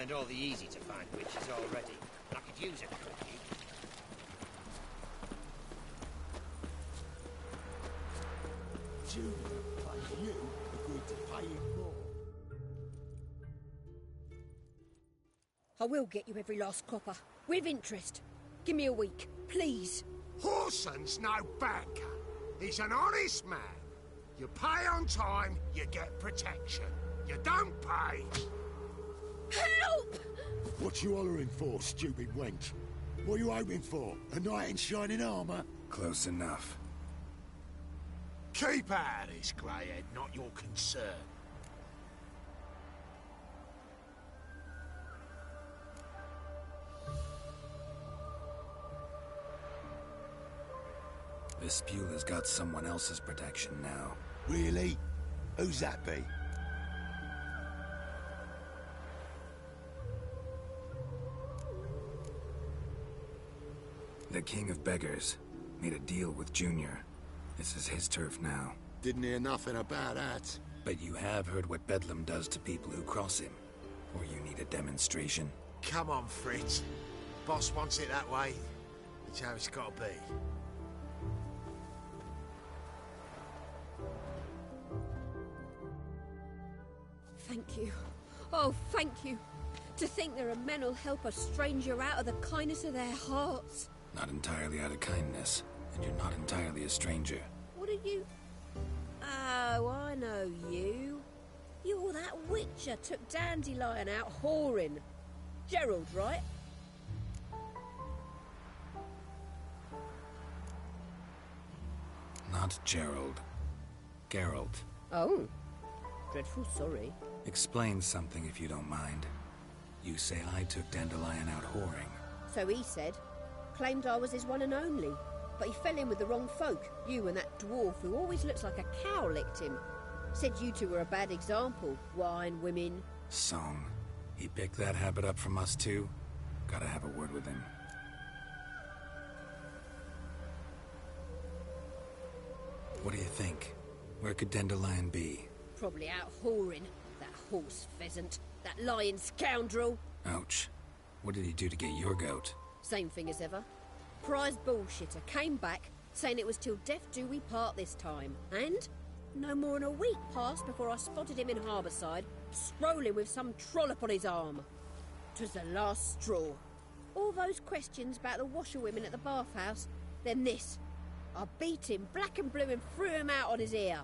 found all the easy-to-find witches already, and I could use a couple. Junior, and you agreed to pay him more. I will get you every last copper, with interest. Give me a week, please. Horson's no banker. He's an honest man. You pay on time, you get protection. You don't pay... Help! What you hollering for, stupid wench? What are you hoping for? A knight in shining armour? Close enough. Keep out of this, Greyhead, not your concern. Vespula's got someone else's protection now. Really? Who's that be? The King of Beggars made a deal with Junior. This is his turf now. Didn't hear nothing about that. But you have heard what Bedlam does to people who cross him. Or you need a demonstration? Come on, Fritz. Boss wants it that way. It's how it's got to be. Thank you. Oh, thank you. To think there are men who'll help a stranger out of the kindness of their hearts. Not entirely out of kindness, and you're not entirely a stranger. What are you... Oh, I know you. You're that witcher took Dandelion out whoring. Gerald, right? Not Gerald. Geralt. Oh. Dreadful sorry. Explain something if you don't mind. You say I took Dandelion out whoring. So he said. Claimed I was his one and only. But he fell in with the wrong folk. You and that dwarf who always looks like a cow licked him. Said you two were a bad example. Wine, women. Song. He picked that habit up from us too? Gotta have a word with him. What do you think? Where could Dandelion be? Probably out whoring. That horse pheasant. That lying scoundrel. Ouch. What did he do to get your goat? Same thing as ever. Prize bullshitter came back, saying it was till death do we part this time. And no more than a week passed before I spotted him in Harbourside, strolling with some trollop on his arm. 'Twas the last straw. All those questions about the washerwomen at the bathhouse, then this. I beat him black and blue and threw him out on his ear.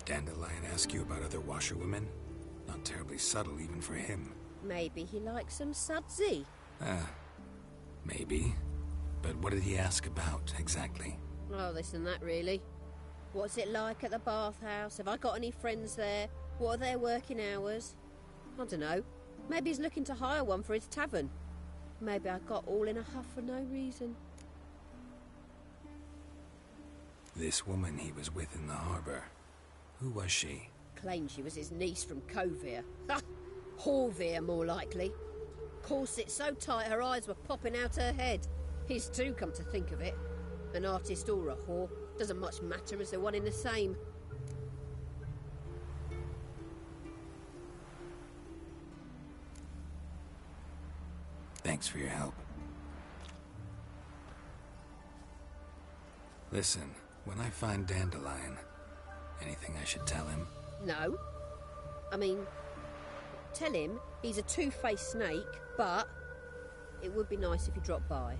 Dandelion ask you about other washerwomen? Not terribly subtle even for him. Maybe he likes some sudsy. Maybe. But what did he ask about, exactly? Oh, this and that, really. What's it like at the bathhouse? Have I got any friends there? What are their working hours? I don't know. Maybe he's looking to hire one for his tavern. Maybe I got all in a huff for no reason. This woman he was with in the harbour. Who was she? Claimed she was his niece from Kovir. Ha! Horvir, more likely. Corset so tight her eyes were popping out her head. His too, come to think of it. An artist or a whore. Doesn't much matter as they're one in the same. Thanks for your help. Listen, when I find Dandelion, anything I should tell him? No. I mean, tell him he's a two-faced snake, but it would be nice if he dropped by.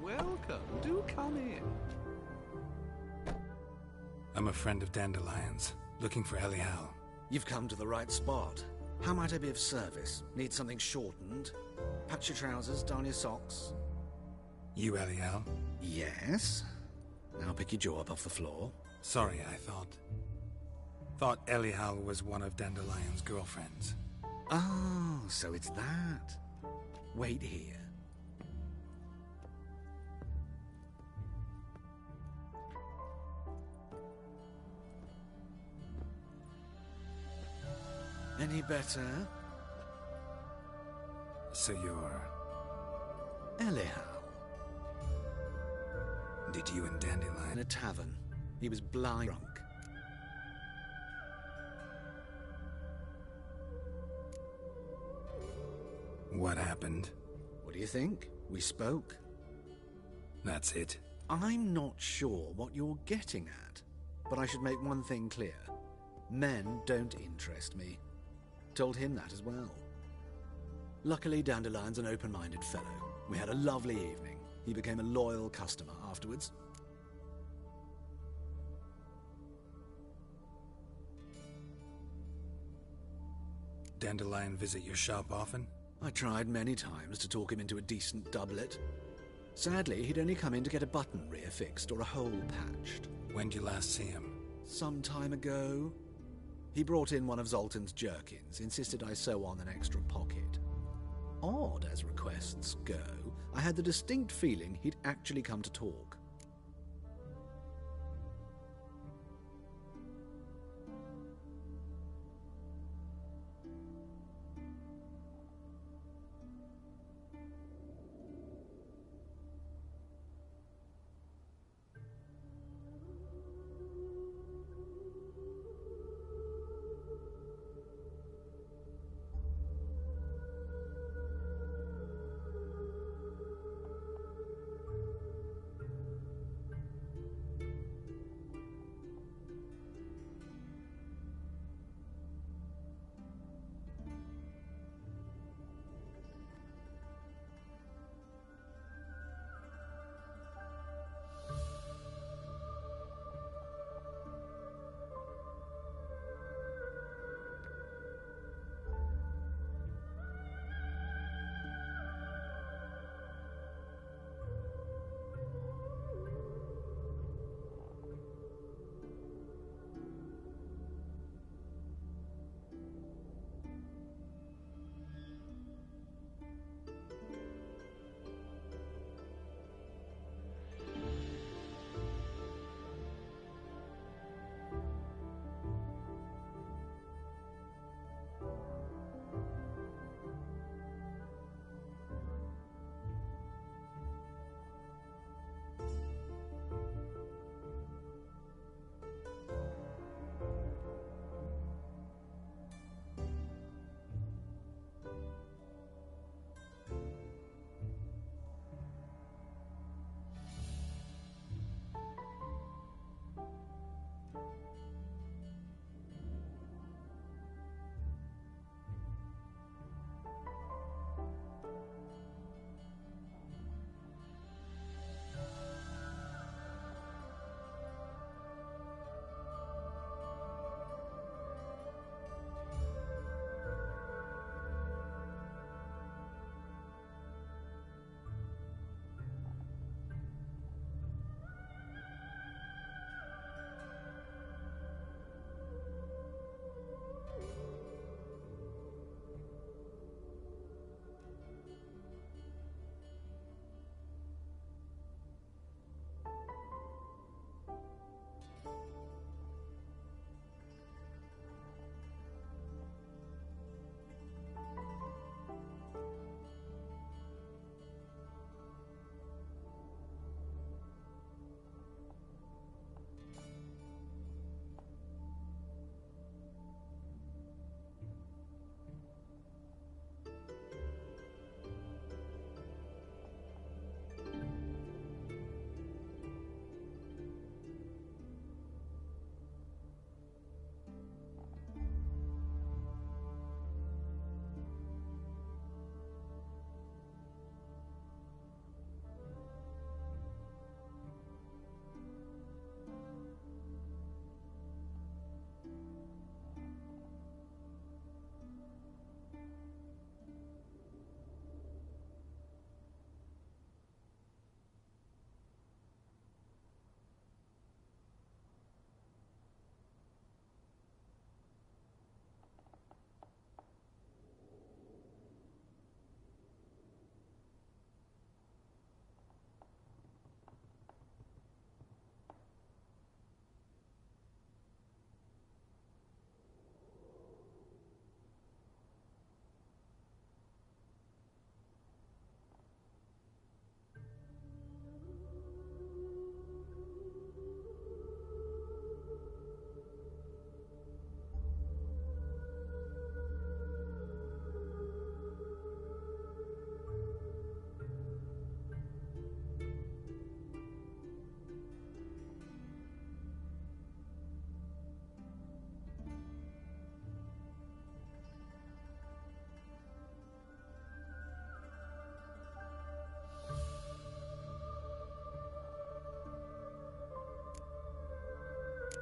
Welcome. Do come in. I'm a friend of Dandelion's, looking for Elial. You've come to the right spot. How might I be of service? Need something shortened? Patch your trousers, darn your socks. You Elial? Yes. Now pick your jaw up off the floor. Sorry, I thought Elial was one of Dandelion's girlfriends. Oh, so it's that. Wait here. Any better? So you're... Elihu. Did you and In Dandelion... a tavern. He was blind drunk. What happened? What do you think? We spoke. That's it? I'm not sure what you're getting at, but I should make one thing clear. Men don't interest me. Told him that as well. Luckily, Dandelion's an open-minded fellow. We had a lovely evening. He became a loyal customer afterwards. Dandelion visit your shop often? I tried many times to talk him into a decent doublet. Sadly, he'd only come in to get a button rear fixed or a hole patched. When'd you last see him? Some time ago. He brought in one of Zoltan's jerkins, insisted I sew on an extra pocket. Odd as requests go, I had the distinct feeling he'd actually come to talk.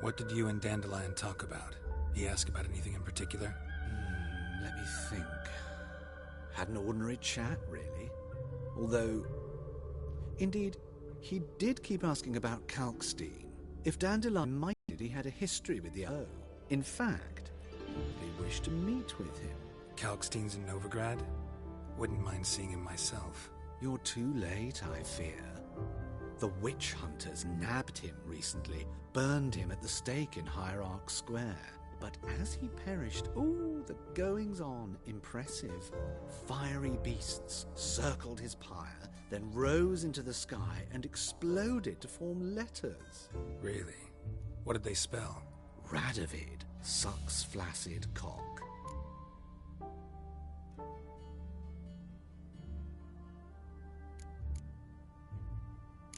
What did you and Dandelion talk about? He asked about anything in particular? Let me think. Had an ordinary chat, really. Although, indeed, he did keep asking about Kalkstein. If Dandelion minded, he had a history with the O. In fact, he wished to meet with him. Kalkstein's in Novigrad? Wouldn't mind seeing him myself. You're too late, I fear. The witch hunters nabbed him recently, burned him at the stake in Hierarch Square. But as he perished, the goings-on impressive. Fiery beasts circled his pyre, then rose into the sky and exploded to form letters. Really? What did they spell? Radovid sucks flaccid cock.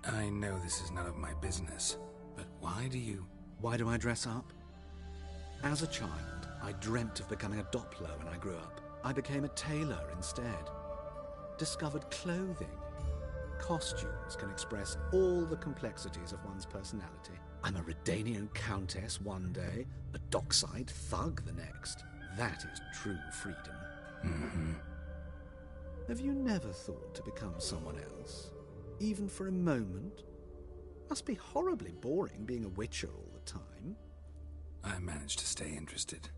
I know this is none of my business, but why do you... Why do I dress up? As a child, I dreamt of becoming a Doppler when I grew up. I became a tailor instead. Discovered clothing. Costumes can express all the complexities of one's personality. I'm a Redanian countess one day, a dockside thug the next. That is true freedom. Mm-hmm. Have you never thought to become someone else? Even for a moment? Must be horribly boring being a witcher all the time. I managed to stay interested.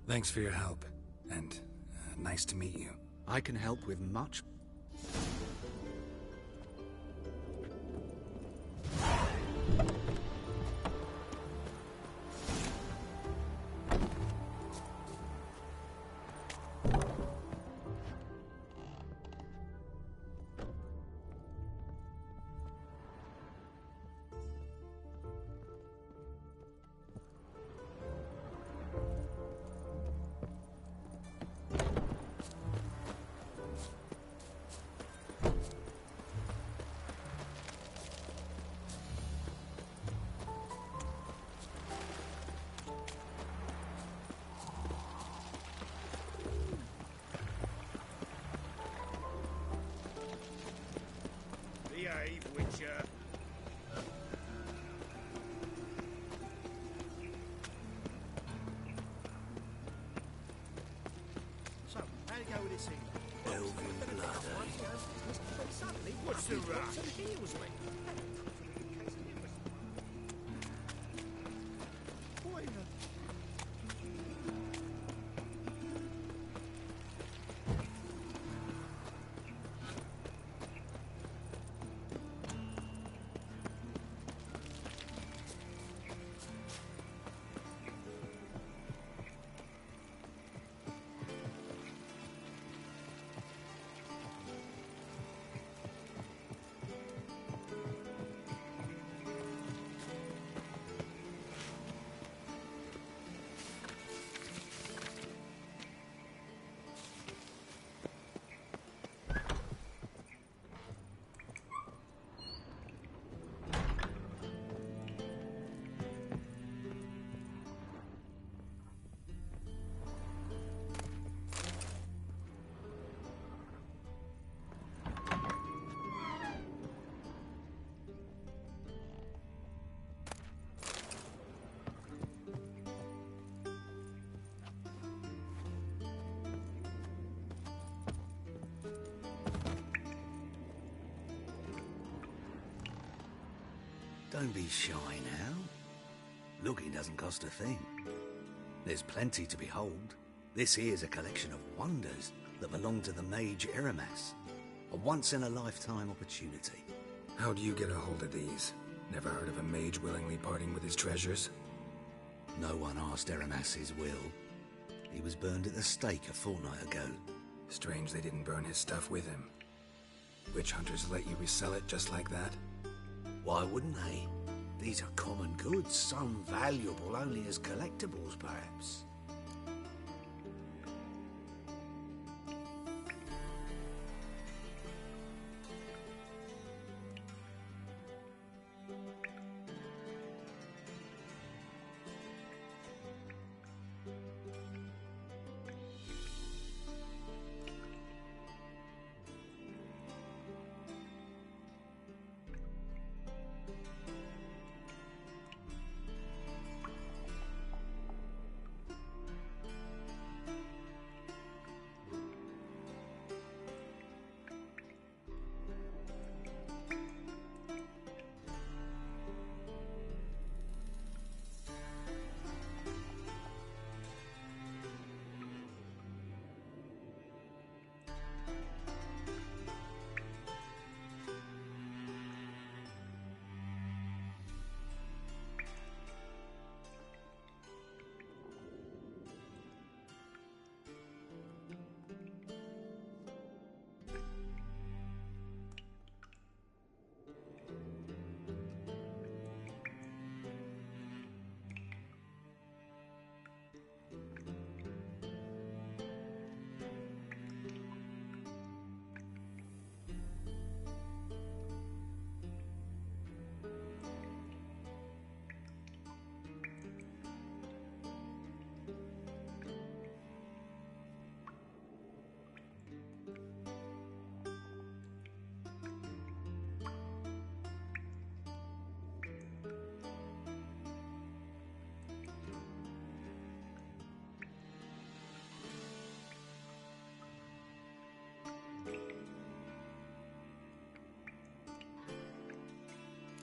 Thanks for your help, and nice to meet you. I can help with much. Behave, Witcher. So, how do you go with this thing? Elven blood, Suddenly, What's the rush? some heals me. Don't be shy now. Looking doesn't cost a thing. There's plenty to behold. This here's a collection of wonders that belong to the mage Eramas. A once-in-a-lifetime opportunity. How do you get a hold of these? Never heard of a mage willingly parting with his treasures? No one asked Eramas his will. He was burned at the stake a fortnight ago. Strange they didn't burn his stuff with him. Witch hunters let you resell it just like that? Why wouldn't they? These are common goods, some valuable only as collectibles, perhaps.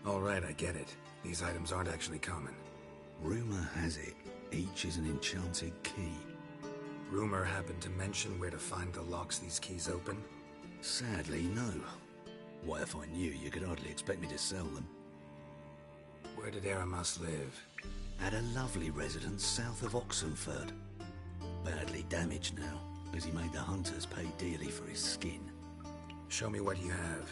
All right, I get it. These items aren't actually common. Rumor has it, each is an enchanted key. Rumor happened to mention where to find the locks these keys open? Sadly, no. What if I knew, you could hardly expect me to sell them. Where did Eramas live? At a lovely residence south of Oxenford. Badly damaged now, as he made the hunters pay dearly for his skin. Show me what you have.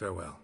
Farewell.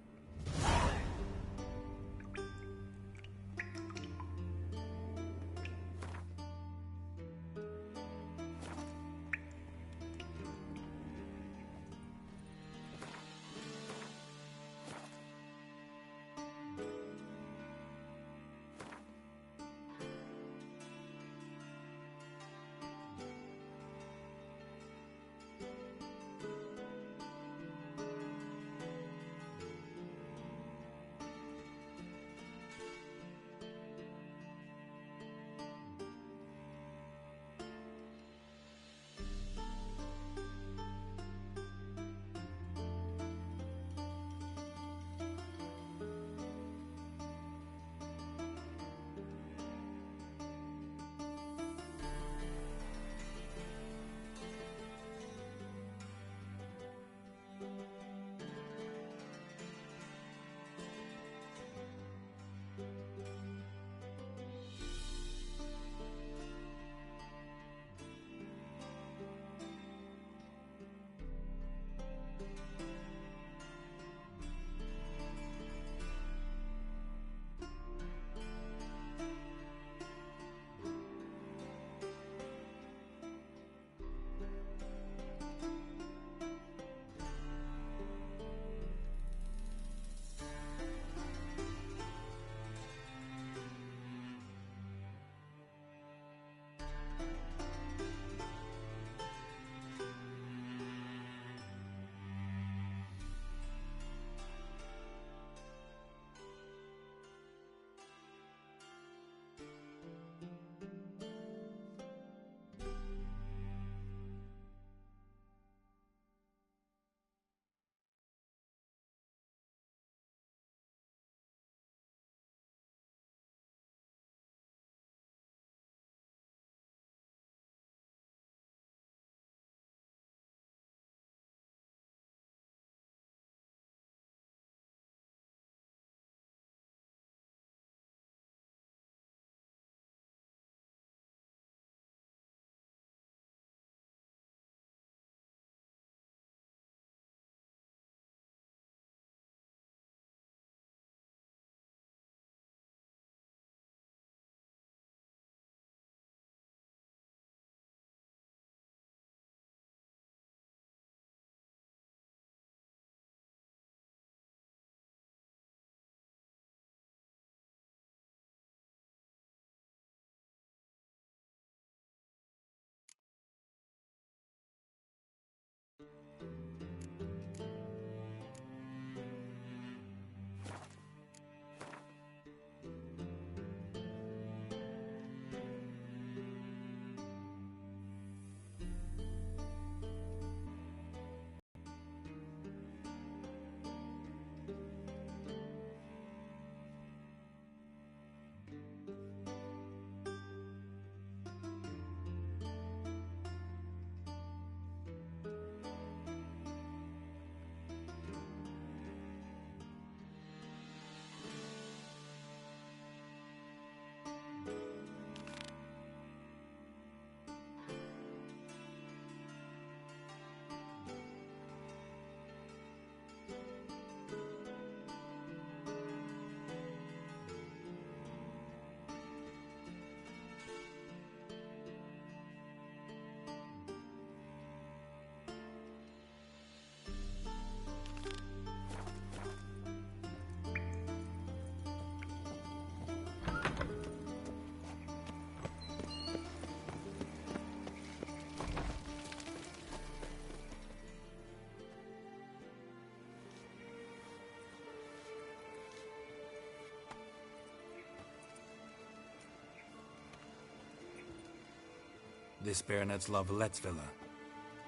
This Baronet's La Valette's villa.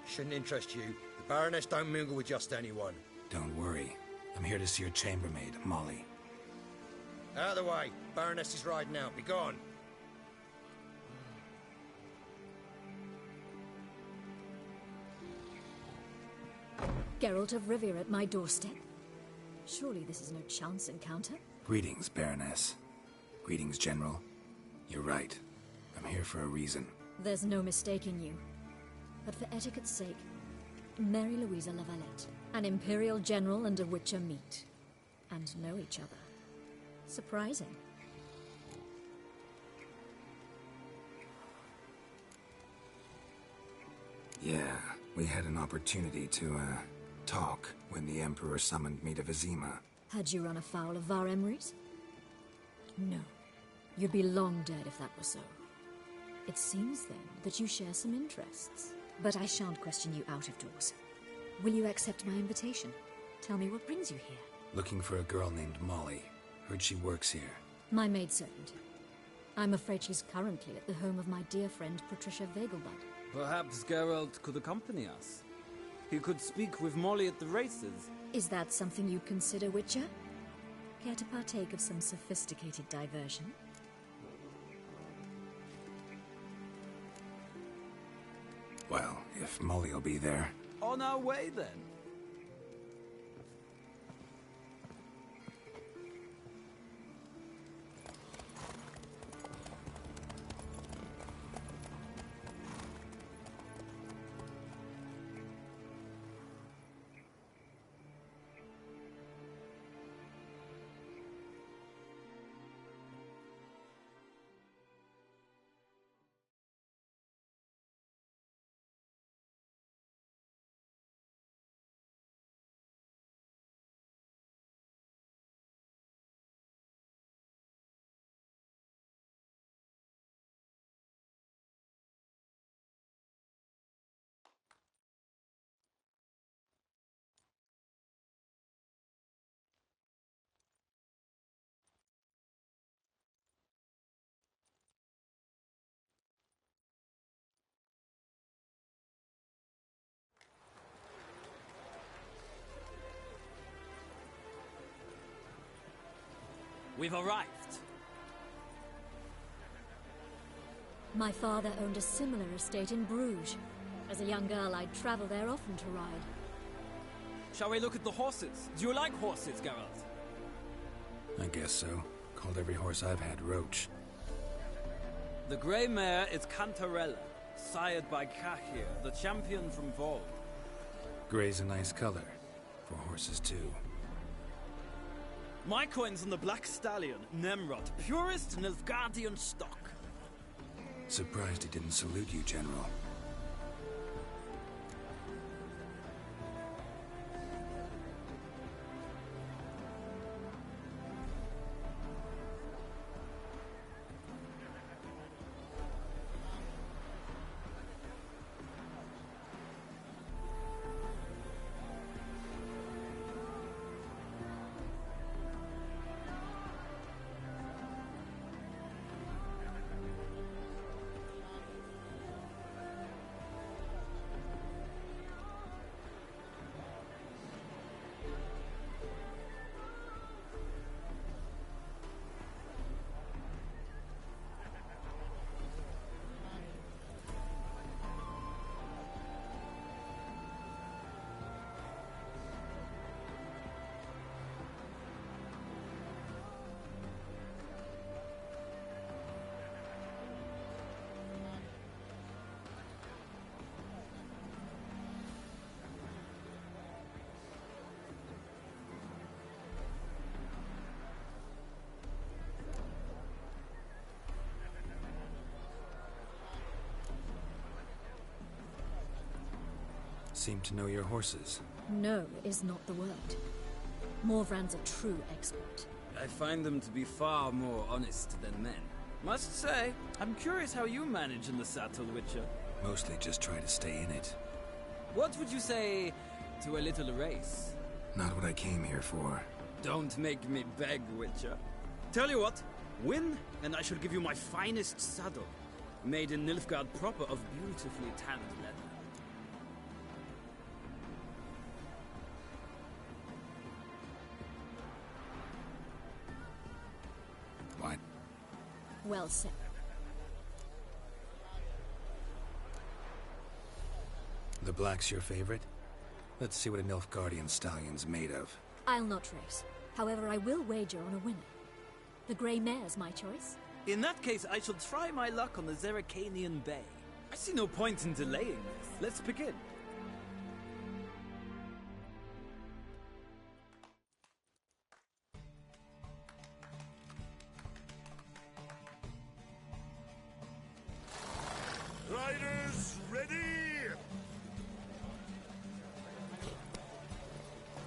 Shouldn't interest you. The Baroness don't mingle with just anyone. Don't worry. I'm here to see your chambermaid, Molly. Out of the way. Baroness is riding out. Be gone. Geralt of Rivia at my doorstep. Surely this is no chance encounter? Greetings, Baroness. Greetings, General. You're right. I'm here for a reason. There's no mistaking you. But for etiquette's sake, Mary Louisa La Valette, an Imperial General and a Witcher meet. And know each other. Surprising. Yeah, we had an opportunity to, talk when the Emperor summoned me to Vizima. Had you run afoul of Var Emrys? No. You'd be long dead if that were so. It seems, then, that you share some interests. But I shan't question you out of doors. Will you accept my invitation? Tell me what brings you here. Looking for a girl named Molly. Heard she works here. My maidservant. I'm afraid she's currently at the home of my dear friend Patricia Vegelbud. Perhaps Geralt could accompany us. He could speak with Molly at the races. Is that something you'd consider, Witcher? Care to partake of some sophisticated diversion? Well, if Molly will be there. On our way, then. We've arrived. My father owned a similar estate in Bruges. As a young girl, I'd travel there often to ride. Shall we look at the horses? Do you like horses, Geralt? I guess so. Called every horse I've had Roach. The grey mare is Cantarella, sired by Cahir, the champion from Vold. Grey's a nice color. For horses, too. My coin's on the Black Stallion, Nemrod, purest Nilfgaardian stock. Surprised he didn't salute you, General. Seem to know your horses. No is not the word. Morvran's a true expert. I find them to be far more honest than men. Must say, I'm curious how you manage in the saddle, Witcher. Mostly just try to stay in it. What would you say to a little race? Not what I came here for. Don't make me beg, Witcher. Tell you what, win, and I shall give you my finest saddle. Made in Nilfgaard proper of beautifully tanned leather. What? Well said. The black's your favorite? Let's see what a Nilfgaardian stallion's made of. I'll not race. However, I will wager on a winner. The grey mare's my choice. In that case, I shall try my luck on the Zerrikanian Bay. I see no point in delaying this. Let's begin. Riders, ready?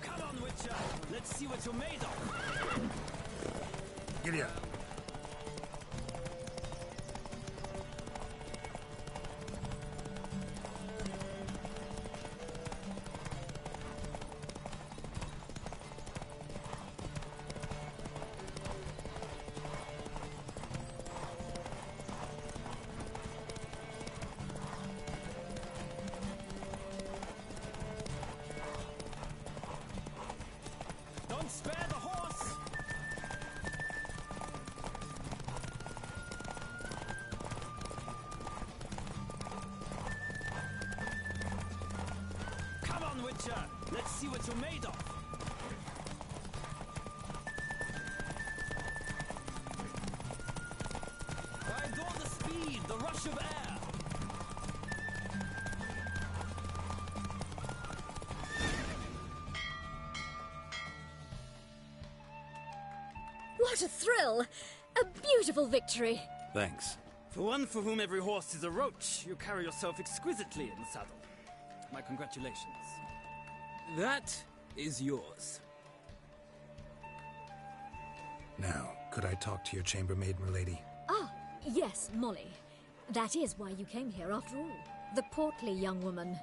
Come on, Witcher! Let's see what you're made of! Giddy up. Don't spare the horse! Come on, Witcher! Let's see what you're made of! I adore the speed, the rush of air! What a thrill! A beautiful victory! Thanks. For one for whom every horse is a roach, you carry yourself exquisitely in the saddle. My congratulations. That is yours. Now, could I talk to your chambermaid, milady? Ah, yes, Molly. That is why you came here after all. The portly young woman.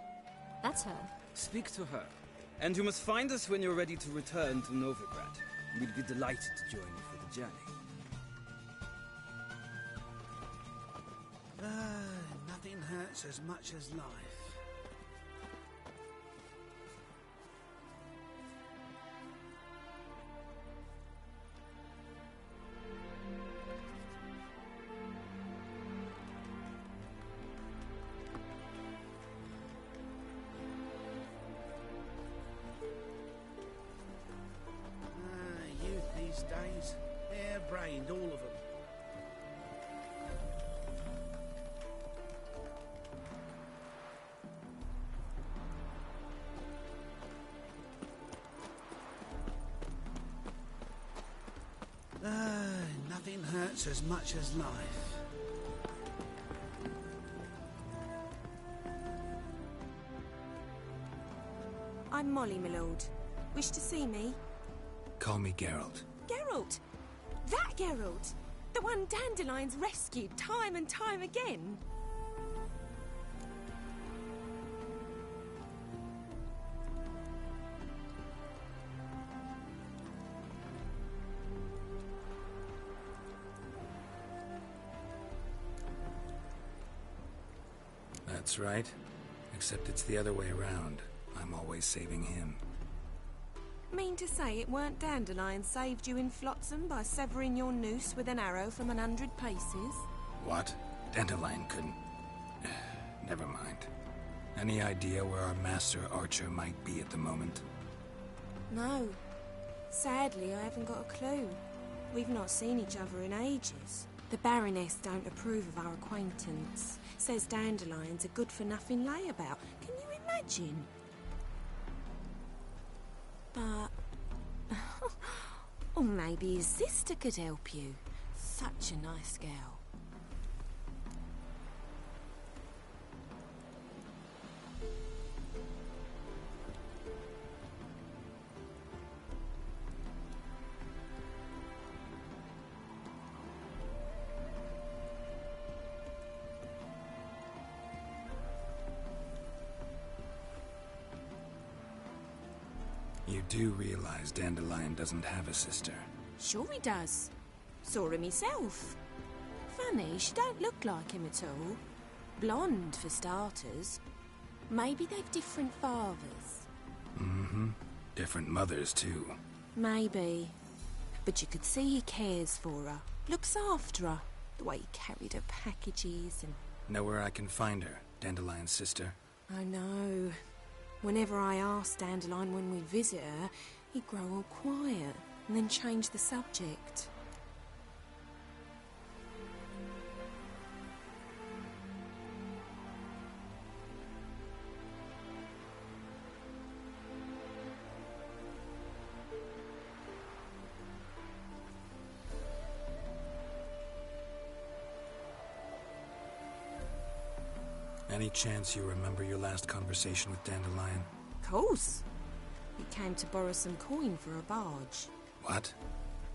That's her. Speak to her. And you must find us when you're ready to return to Novigrad. We'd be delighted to join you for the journey. Nothing hurts as much as life. Youth these days, hair-brained, all of them. Nothing hurts as much as life. I'm Molly, my lord. Wish to see me? Call me Geralt. Geralt! That Geralt! The one Dandelion's rescued time and time again! That's right. Except it's the other way around. I'm always saving him. Mean to say it weren't Dandelion saved you in Flotsam by severing your noose with an arrow from 100 paces? What? Dandelion couldn't... Never mind. Any idea where our master archer might be at the moment? No. Sadly, I haven't got a clue. We've not seen each other in ages. The Baroness don't approve of our acquaintance. Says Dandelion's a good-for-nothing layabout. Can you imagine? But... or maybe his sister could help you. Such a nice girl. You do realize Dandelion doesn't have a sister? Sure he does. Saw him himself. funny, she don't look like him at all. Blonde, for starters. Maybe they've different fathers. Mm-hmm. Different mothers, too. Maybe. But you could see he cares for her. Looks after her. The way he carried her packages and... Know where I can find her, Dandelion's sister? I know. Whenever I asked Dandelion when we'd visit her, he'd grow all quiet and then change the subject. Any chance you remember your last conversation with Dandelion? Of course. He came to borrow some coin for a barge. What?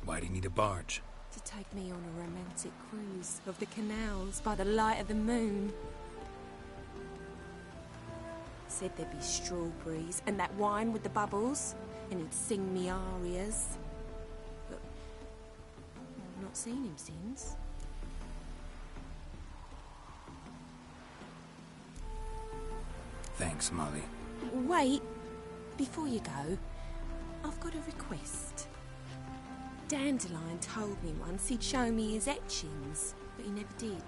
Why do you need a barge? To take me on a romantic cruise of the canals by the light of the moon. Said there'd be strawberries and that wine with the bubbles, and he'd sing me arias. But I've not seen him since. Thanks, Molly. Wait, before you go, I've got a request. Dandelion told me once he'd show me his etchings, but he never did.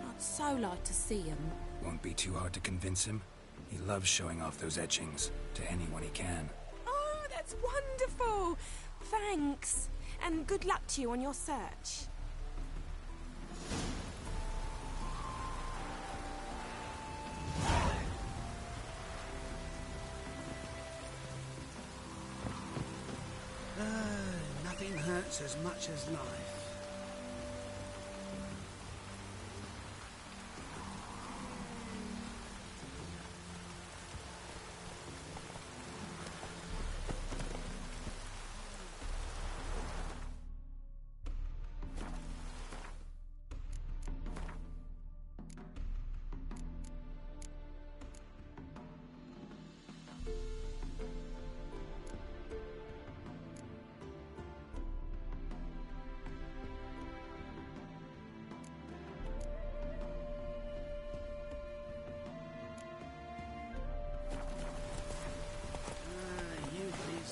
I'd so like to see them. Won't be too hard to convince him. He loves showing off those etchings to anyone he can. Oh, that's wonderful! Thanks, and good luck to you on your search. Nothing hurts as much as life.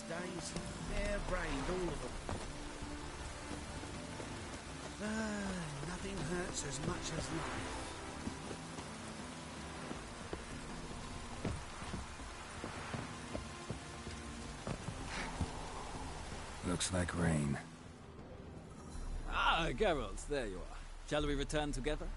Days, bare-brained, all of them. Nothing hurts as much as life. Looks like rain. Ah, Geralt, there you are. Shall we return together?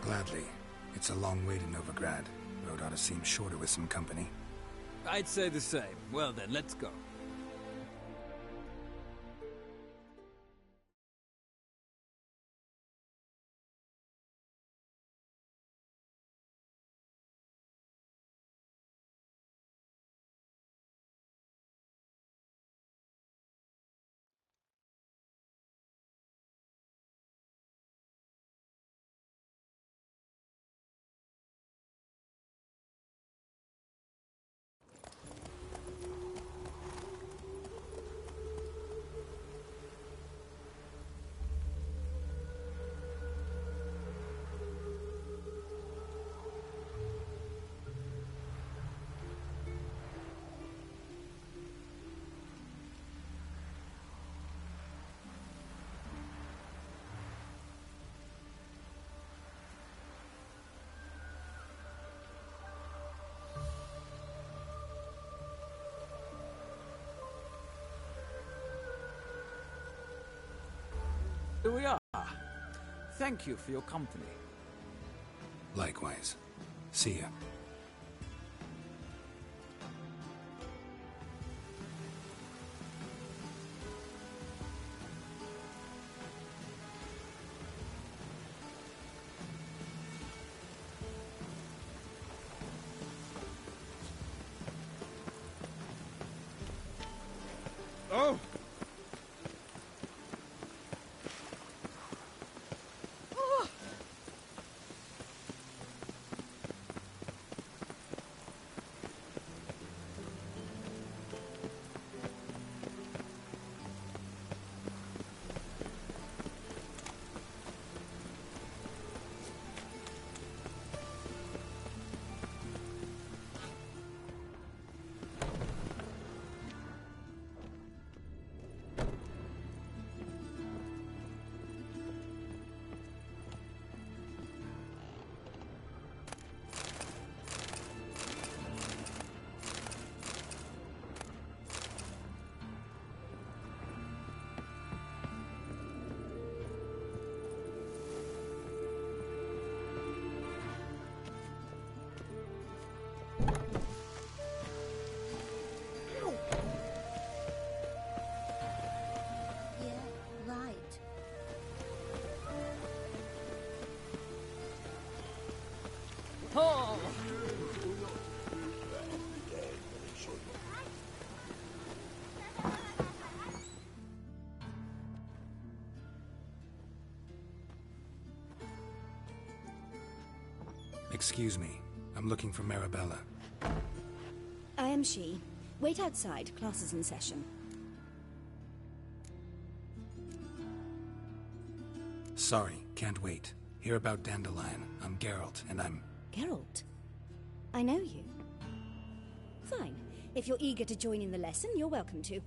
Gladly. It's a long way to Novigrad. Road ought to seem shorter with some company. I'd say the same. Well then, let's go. Here we are. Thank you for your company. Likewise. See ya. Oh! Excuse me. I'm looking for Marabella. I am she. Wait outside. Class is in session. Sorry, can't wait. Hear about Dandelion. I'm Geralt, and I'm... Geralt? I know you. Fine. If you're eager to join in the lesson, you're welcome to.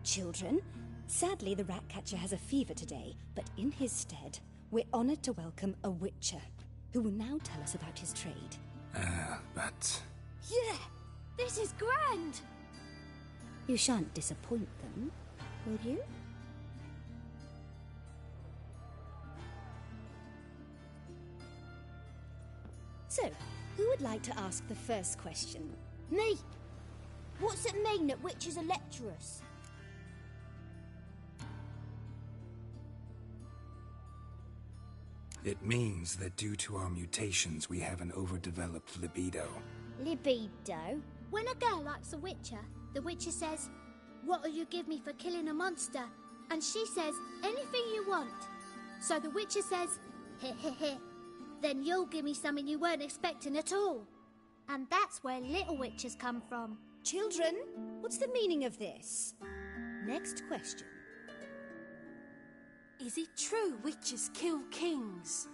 Children, sadly the Ratcatcher has a fever today, but in his stead, we're honored to welcome a Witcher, who will now tell us about his trade. But... Yeah! This is grand! You shan't disappoint them, will you? So, who would like to ask the first question? Me! What's it mean that witches are lecturers? It means that due to our mutations, we have an overdeveloped libido. Libido? When a girl likes a witcher, the witcher says, "What'll you give me for killing a monster?" And she says, "Anything you want." So the witcher says, "Heh heh heh. Then you'll give me something you weren't expecting at all." And that's where little witches come from. Children, what's the meaning of this? Next question. Is it true witches kill kings?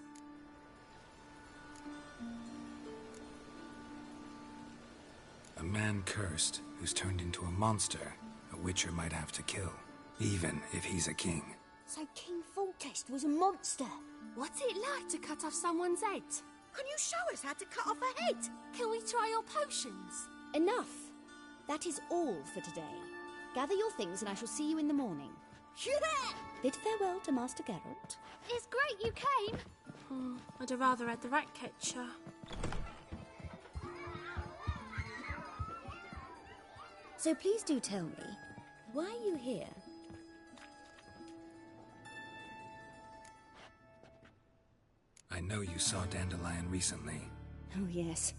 A man cursed who's turned into a monster, a witcher might have to kill, even if he's a king. So King Foltest was a monster. What's it like to cut off someone's head? Can you show us how to cut off a head? Can we try your potions? Enough. That is all for today. Gather your things and I shall see you in the morning. Yeah! Bid farewell to Master Geralt. It's great you came. I'd have rather had the Ratcatcher. So please do tell me, why are you here? I know you saw Dandelion recently. Oh yes,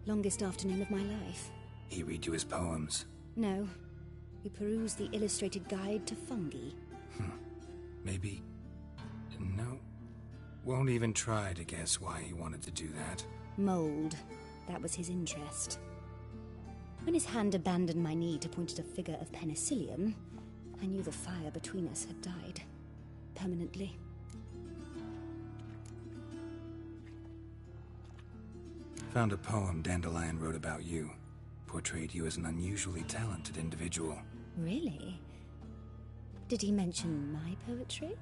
longest afternoon of my life. He read you his poems? No, he perused the illustrated guide to fungi. Maybe... no. Won't even try to guess why he wanted to do that. Mold. That was his interest. When his hand abandoned my knee to point at a figure of penicillium, I knew the fire between us had died. Permanently. Found a poem Dandelion wrote about you. Portrayed you as an unusually talented individual. Really? Did he mention my poetry?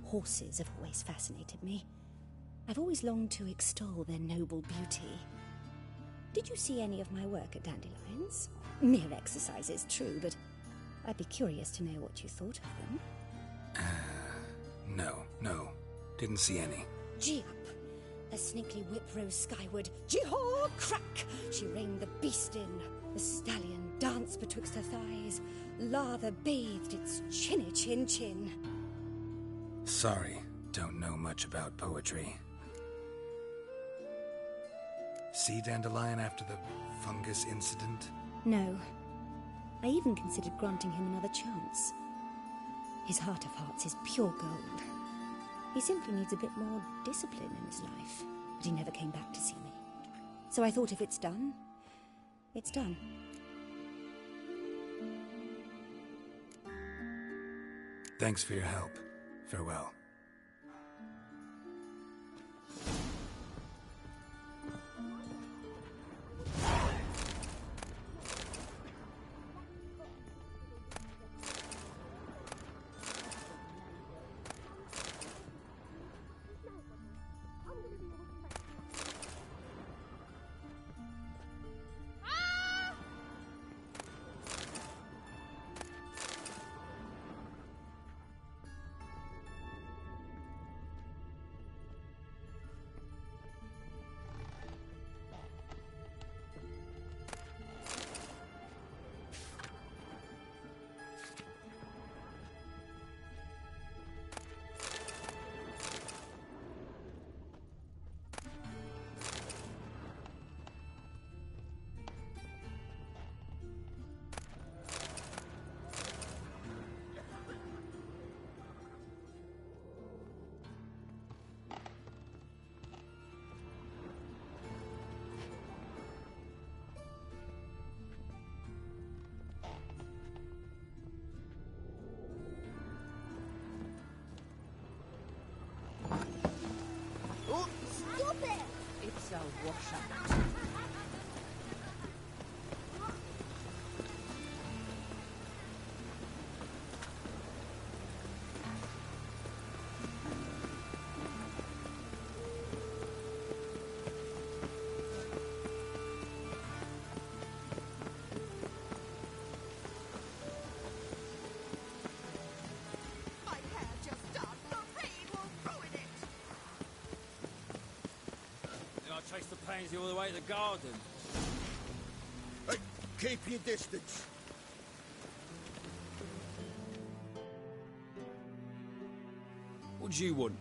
Horses have always fascinated me. I've always longed to extol their noble beauty. Did you see any of my work at Dandelions? Mere exercises, true, but I'd be curious to know what you thought of them. No. Didn't see any. Gee up! A snaky whip rose skyward. Jee-haw! Crack! She reined the beast in. The stallion danced betwixt her thighs. Lather bathed its chinny chin. Sorry, don't know much about poetry. See Dandelion after the fungus incident? No. I even considered granting him another chance. His heart of hearts is pure gold. He simply needs a bit more discipline in his life. But he never came back to see me. So I thought if it's done, it's done. Thanks for your help. Farewell. washer. Chase the pansy all the way to the garden. Hey, keep your distance. What do you want?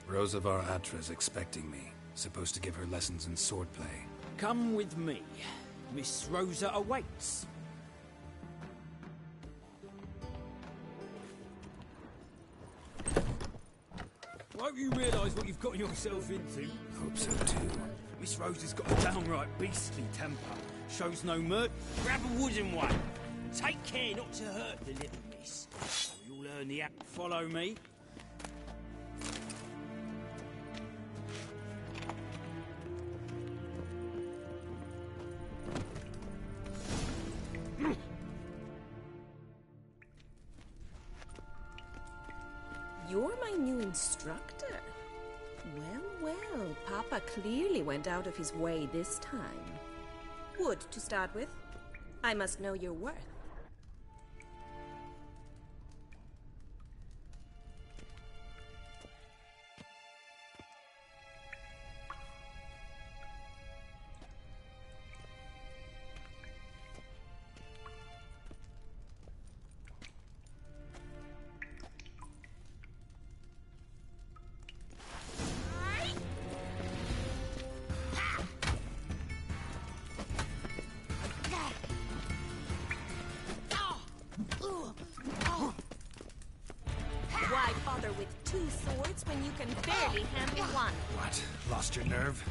Rosavar Atra's expecting me. Supposed to give her lessons in swordplay. Come with me. Miss Rosa awaits. Won't you realise what you've got yourself into? Hope so too. Miss Rosa's got a downright beastly temper. Shows no mercy. Grab a wooden one. Take care not to hurt the little miss. So you'll learn the act. Follow me. You're my new instructor. Well, Papa clearly went out of his way this time. Wood, to start with. I must know your worth. Why bother with two swords when you can barely handle one? What? Lost your nerve?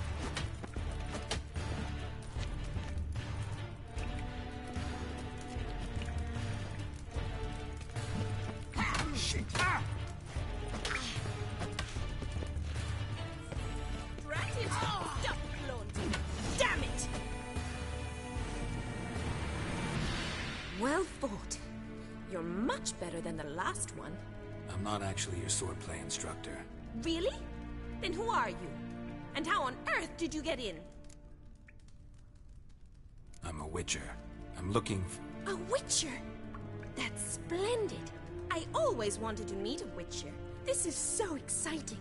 Shit! Drat it! Stop flaunting! Damn it! Well fought. You're much better than the last one. I'm not actually your swordplay instructor. Really? Then who are you? And how on earth did you get in? I'm a witcher. I'm looking for... A witcher? That's splendid. I always wanted to meet a witcher. This is so exciting.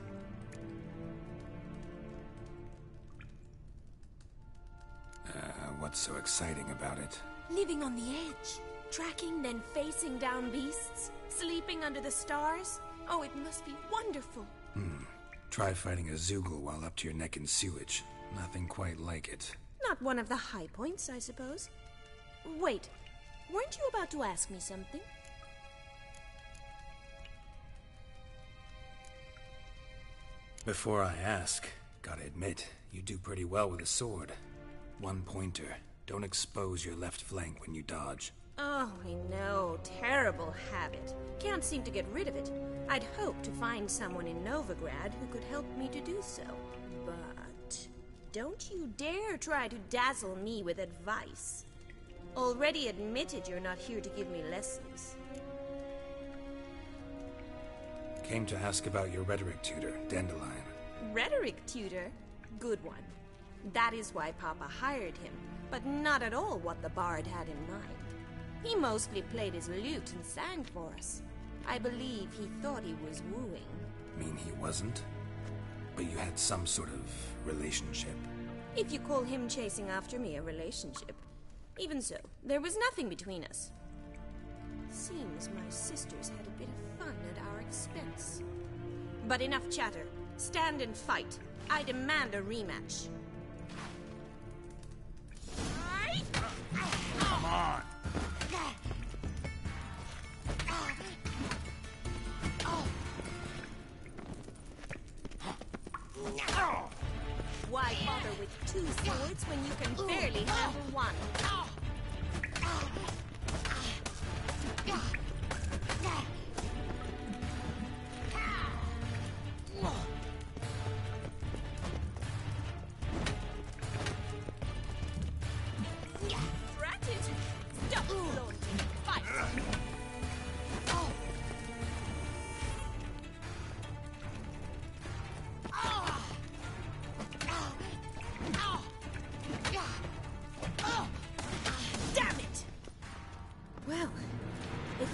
What's so exciting about it? Living on the edge. Tracking, then facing down beasts. Sleeping under the stars. Oh, it must be wonderful. Try fighting a Zoogle while up to your neck in sewage. Nothing quite like it. Not one of the high points, I suppose. Wait, weren't you about to ask me something? Before I ask, gotta admit, you do pretty well with a sword. One pointer. Don't expose your left flank when you dodge. Oh, I know. Terrible habit. Can't seem to get rid of it. I'd hoped to find someone in Novigrad who could help me to do so. But don't you dare try to dazzle me with advice. Already admitted you're not here to give me lessons. Came to ask about your rhetoric tutor, Dandelion. Rhetoric tutor? Good one. That is why Papa hired him, but not at all what the bard had in mind. He mostly played his lute and sang for us. I believe he thought he was wooing. Mean he wasn't? But you had some sort of relationship? If you call him chasing after me a relationship. Even so, there was nothing between us. Seems my sisters had a bit of fun at our expense. But enough chatter. Stand and fight. I demand a rematch. Come on! Why bother with two swords when you can barely handle one?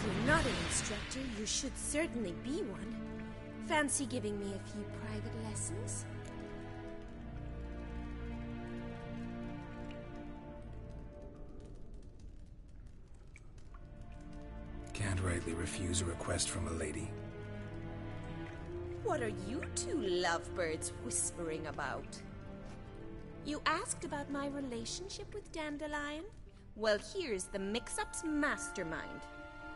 you're not an instructor, you should certainly be one. Fancy giving me a few private lessons? Can't rightly refuse a request from a lady. What are you two lovebirds whispering about? You asked about my relationship with Dandelion? Well, here's the mix-up's mastermind.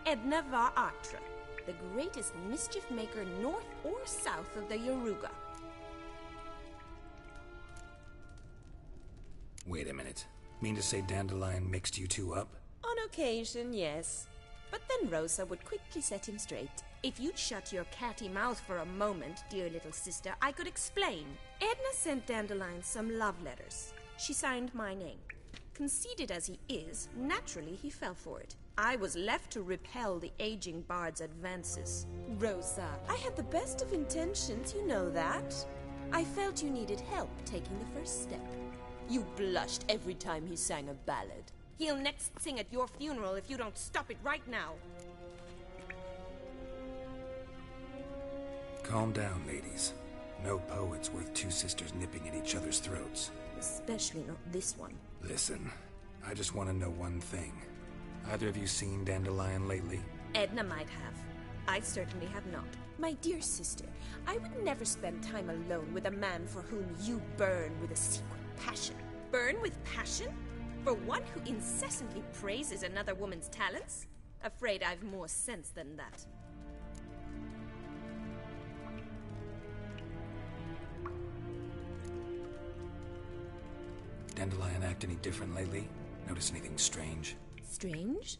Edna var Atra, the greatest mischief maker north or south of the Yaruga. Wait a minute. Mean to say Dandelion mixed you two up? On occasion, yes. But then Rosa would quickly set him straight. If you'd shut your catty mouth for a moment, dear little sister, I could explain. Edna sent Dandelion some love letters. She signed my name. Conceited as he is, naturally he fell for it. I was left to repel the aging bard's advances. Rosa, I had the best of intentions, you know that. I felt you needed help taking the first step. You blushed every time he sang a ballad. He'll next sing at your funeral if you don't stop it right now. Calm down, ladies. No poet's worth two sisters nipping at each other's throats. Especially not this one. Listen, I just want to know one thing. Either of you seen Dandelion lately? Edna might have. I certainly have not. My dear sister, I would never spend time alone with a man for whom you burn with a secret passion. Burn with passion? For one who incessantly praises another woman's talents? Afraid I've more sense than that. Dandelion act any different lately? Notice anything strange? Strange?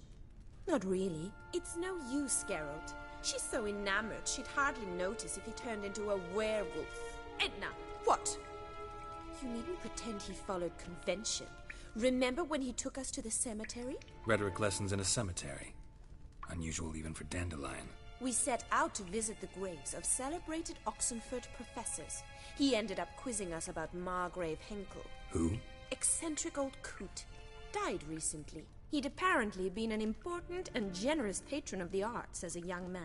Not really. It's no use, Geralt. She's so enamored she'd hardly notice if he turned into a werewolf. Edna, what? You needn't pretend he followed convention. Remember when he took us to the cemetery? Rhetoric lessons in a cemetery. Unusual even for Dandelion. We set out to visit the graves of celebrated Oxenford professors. He ended up quizzing us about Margrave Henkel. Who? Eccentric old coot. Died recently. He'd apparently been an important and generous patron of the arts as a young man.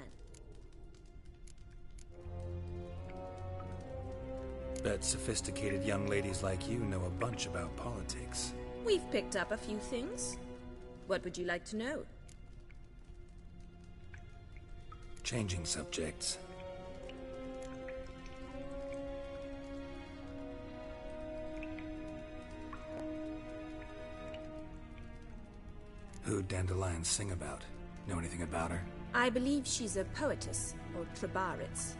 Bet sophisticated young ladies like you know a bunch about politics. We've picked up a few things. What would you like to know? Changing subjects. Who'd Dandelion sing about? Know anything about her? I believe she's a poetess, or Trebaritz.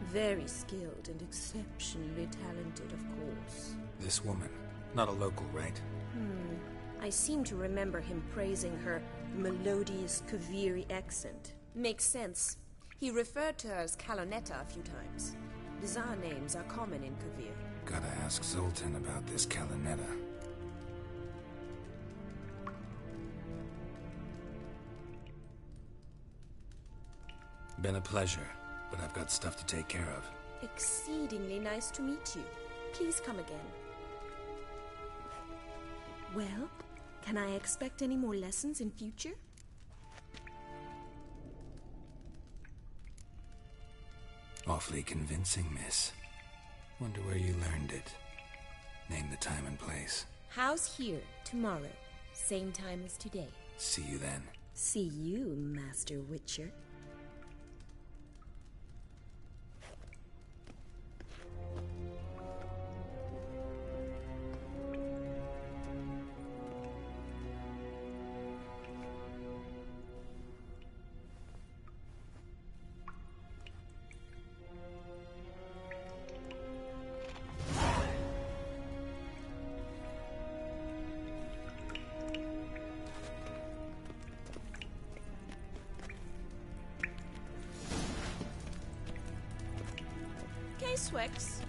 Very skilled and exceptionally talented, of course. This woman. Not a local, right? I seem to remember him praising her melodious Kaviri accent. Makes sense. He referred to her as Calonetta a few times. Bizarre names are common in Kavir. Gotta ask Zoltan about this Calonetta. Been a pleasure, but I've got stuff to take care of. Exceedingly nice to meet you. Please come again. Well, can I expect any more lessons in future? Awfully convincing, miss. Wonder where you learned it. Name the time and place. House here, tomorrow. Same time as today. See you then. See you, Master Witcher. Swix.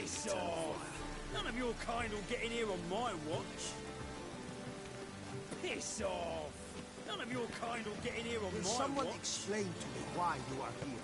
Piss off! None of your kind will get in here on my watch. Piss off! None of your kind will get in here on Will my someone watch. explain to me why you are here?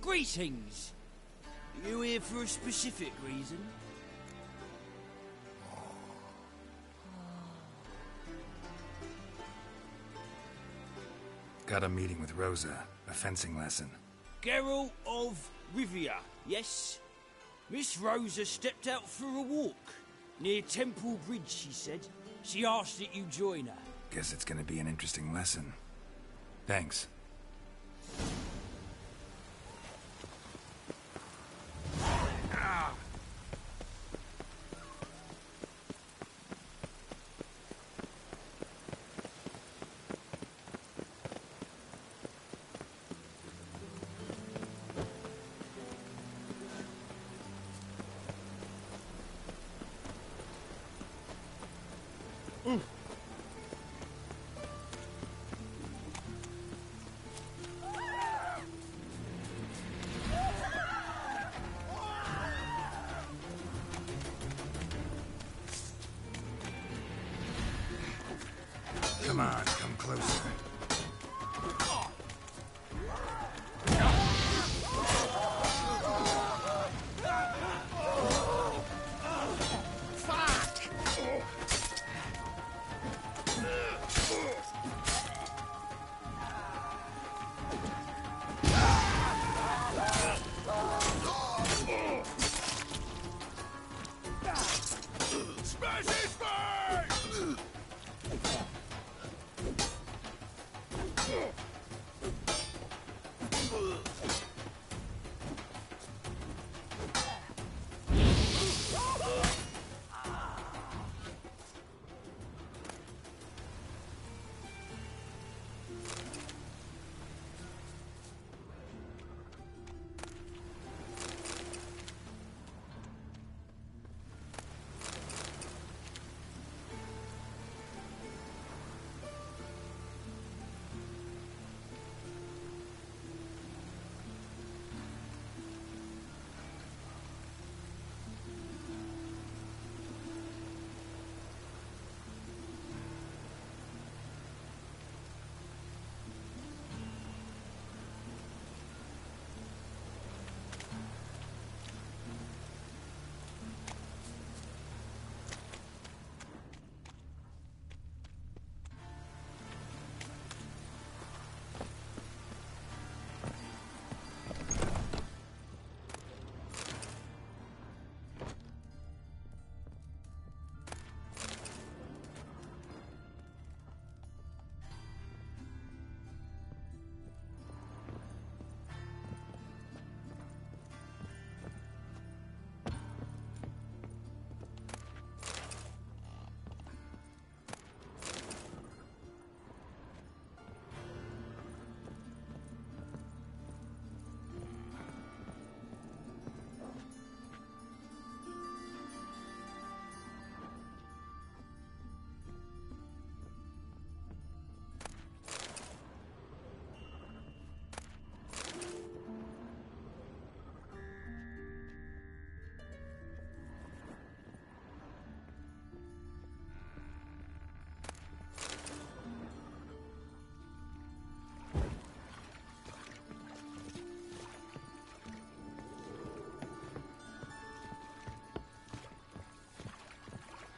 Greetings! You here for a specific reason? Got a meeting with Rosa. A fencing lesson. Geralt of Rivia, yes? Miss Rosa stepped out for a walk. Near Temple Bridge, she said. She asked that you join her. Guess it's gonna be an interesting lesson. Thanks. Come on, come closer. Smash his face!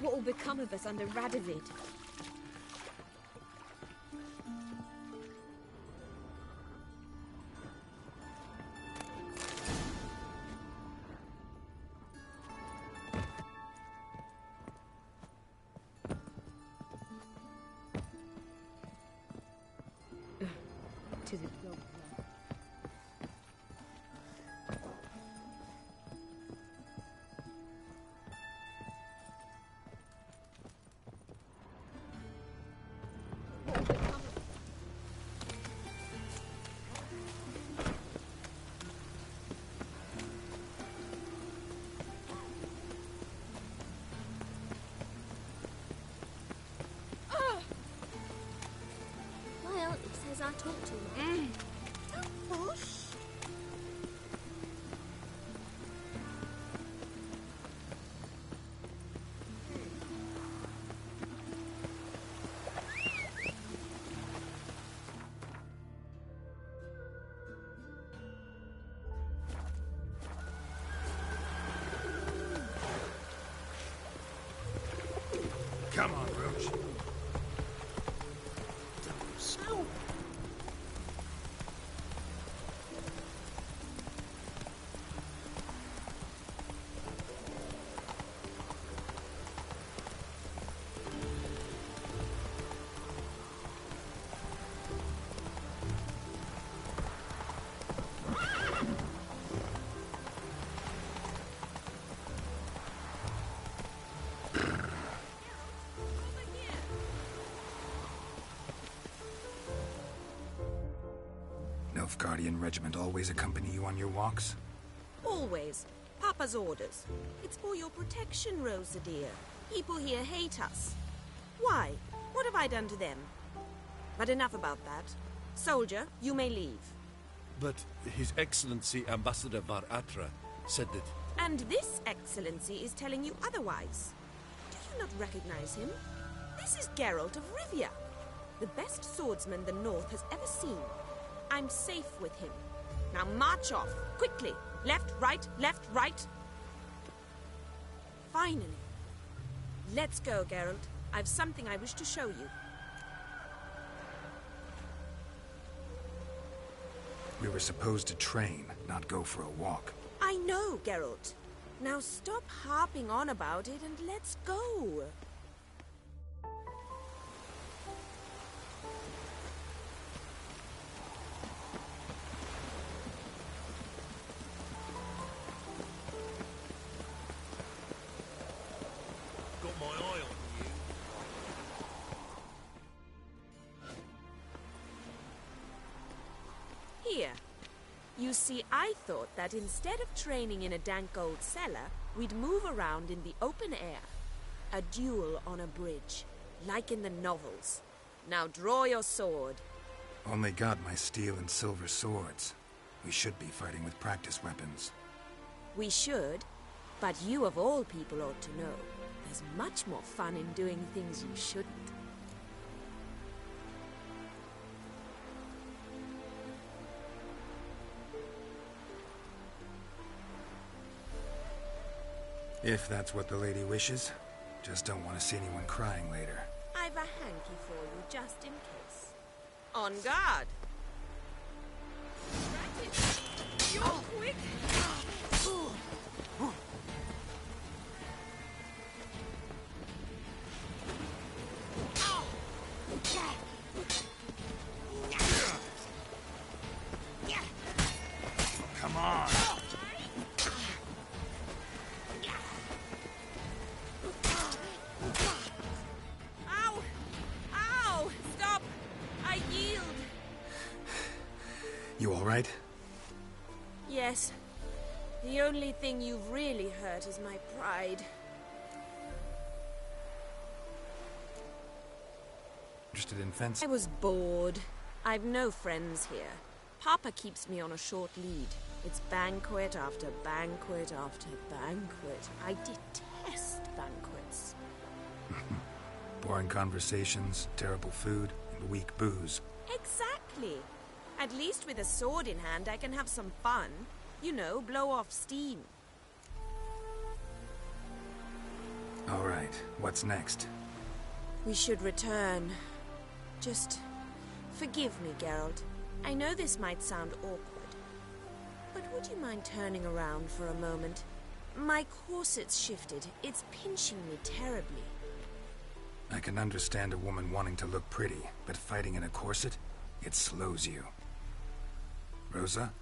What will become of us under Radovid? To the dog. I talk too much. Don't push. Come on, Roach. So. Nilfgaardian regiment always accompany you on your walks? Always. Papa's orders. It's for your protection, Rosa dear. People here hate us. Why? What have I done to them? But enough about that. Soldier, you may leave. But His Excellency Ambassador Var Atra said that... And this excellency is telling you otherwise. Do you not recognize him? This is Geralt of Rivia, the best swordsman the North has ever seen. I'm safe with him. Now march off, quickly. Left, right, left, right. Finally. Let's go, Geralt. I've something I wish to show you. We were supposed to train, not go for a walk. I know, Geralt. Now stop harping on about it and let's go. Got my eye on you. Here. You see, I thought that instead of training in a dank old cellar, we'd move around in the open air. A duel on a bridge, like in the novels. Now draw your sword. Only got my steel and silver swords. We should be fighting with practice weapons. We should, but you of all people ought to know. There's much more fun in doing things you shouldn't. If that's what the lady wishes. Just don't want to see anyone crying later. I've a hanky for you, just in case. On guard! You're quick! Come on! Ow! Ow! Stop! I yield! You all right? Yes. The only thing you've really hurt is my pride. Interested in fencing? I was bored. I've no friends here. Papa keeps me on a short lead. It's banquet after banquet after banquet. I detest banquets. Boring conversations, terrible food, and weak booze. Exactly. At least with a sword in hand, I can have some fun. You know, blow off steam. All right, what's next? We should return. Just forgive me, Geralt. I know this might sound awkward. But would you mind turning around for a moment? My corset's shifted. It's pinching me terribly. I can understand a woman wanting to look pretty, but fighting in a corset, it slows you. Rosa?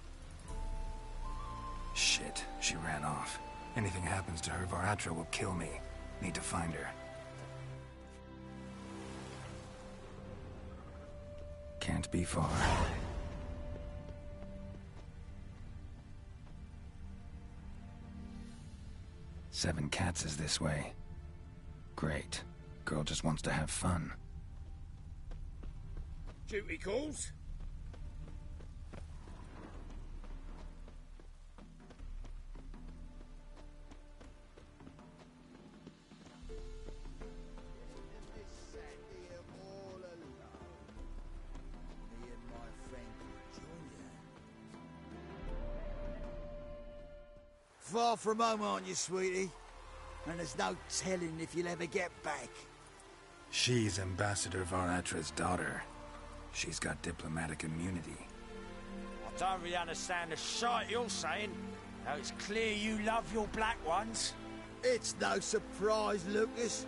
Shit, she ran off. Anything happens to her, Var Atra will kill me. Need to find her. Can't be far. Seven Cats is this way. Great. Girl just wants to have fun. Duty calls? far from home, aren't you, sweetie? And there's no telling if you'll ever get back. She's Ambassador Varatra's daughter. She's got diplomatic immunity. I don't really understand the shite you're saying. Now it's clear you love your black ones. It's no surprise, Lucas.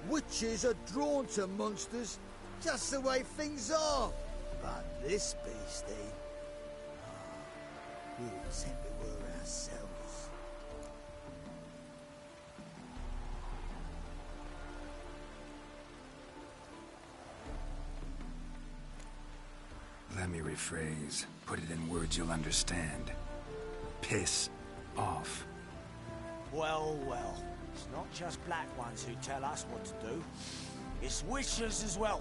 Witches are drawn to monsters, just the way things are. But this beastie... we would pretend we were ourselves. Let me rephrase. Put it in words you'll understand. Piss off. Well, well. It's not just black ones who tell us what to do. It's witches as well.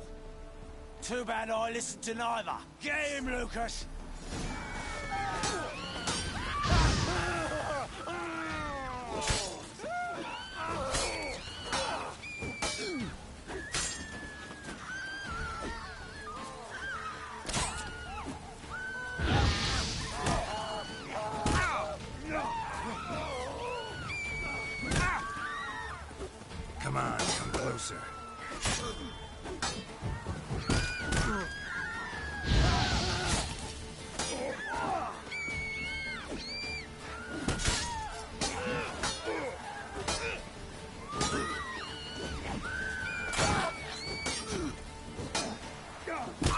Too bad I listened to neither. Get him, Lucas! Come on, come closer.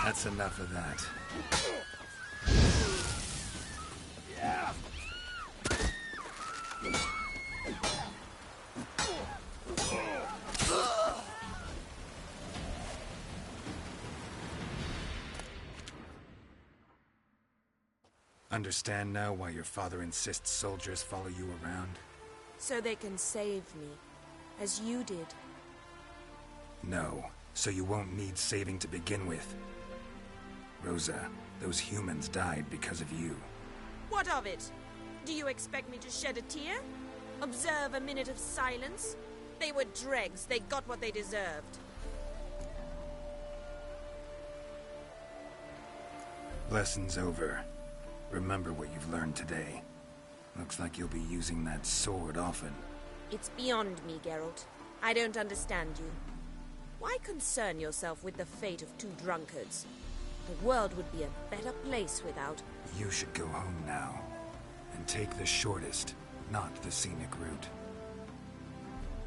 That's enough of that. Understand now why your father insists soldiers follow you around? So they can save me, as you did. No, so you won't need saving to begin with. Rosa, those humans died because of you. What of it? Do you expect me to shed a tear? Observe a minute of silence? They were dregs. They got what they deserved. Lesson's over. Remember what you've learned today. Looks like you'll be using that sword often. It's beyond me, Geralt. I don't understand you. Why concern yourself with the fate of two drunkards? The world would be a better place without... You should go home now. And take the shortest, not the scenic route.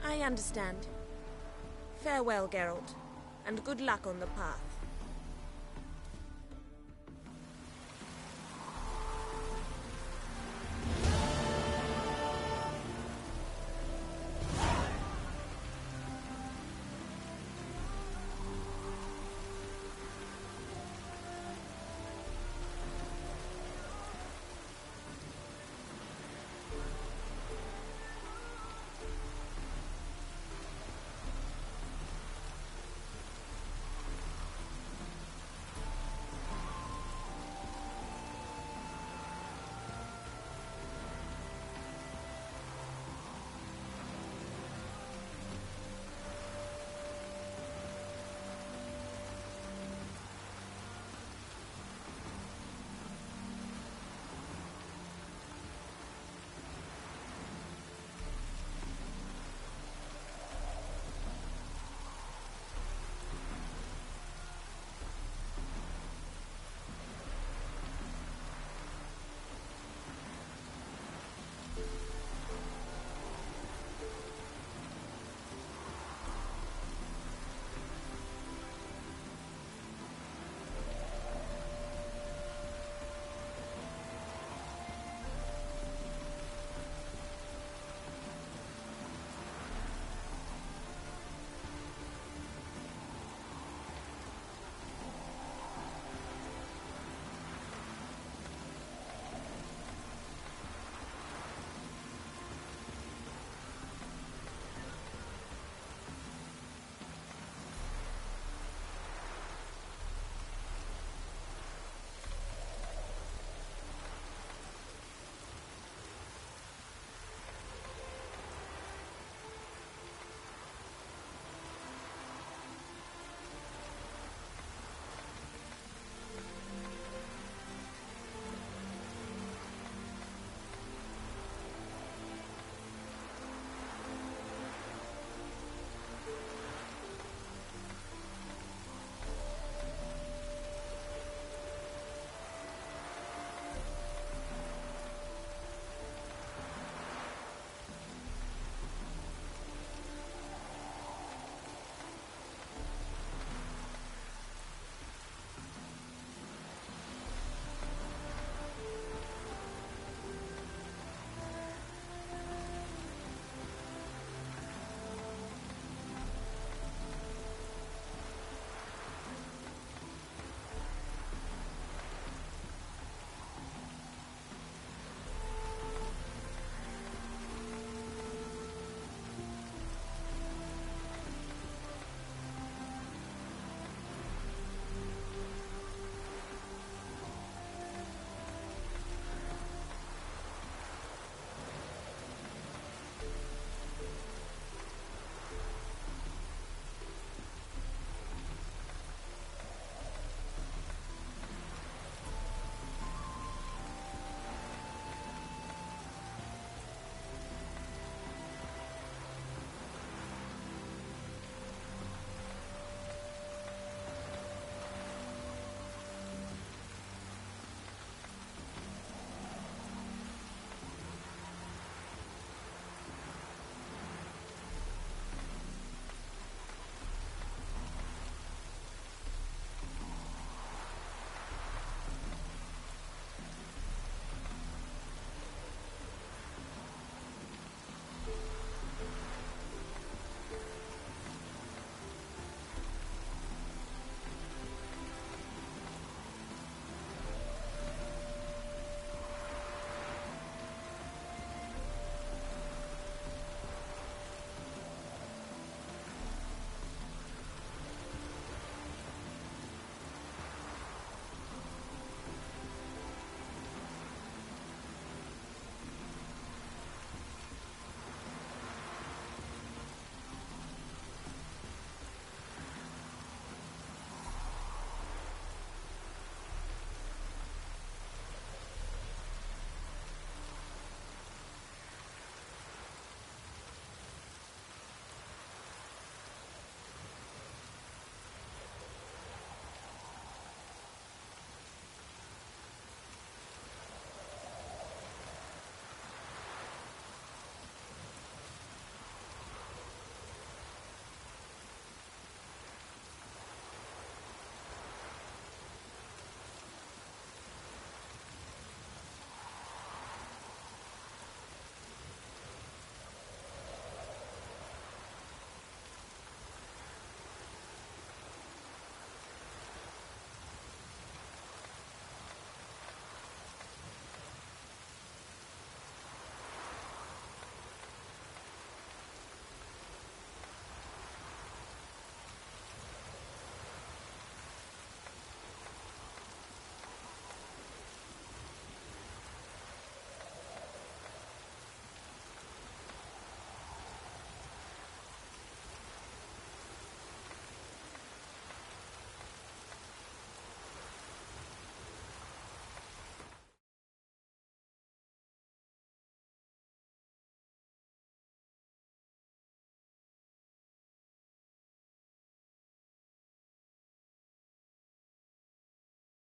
I understand. Farewell, Geralt, and good luck on the path.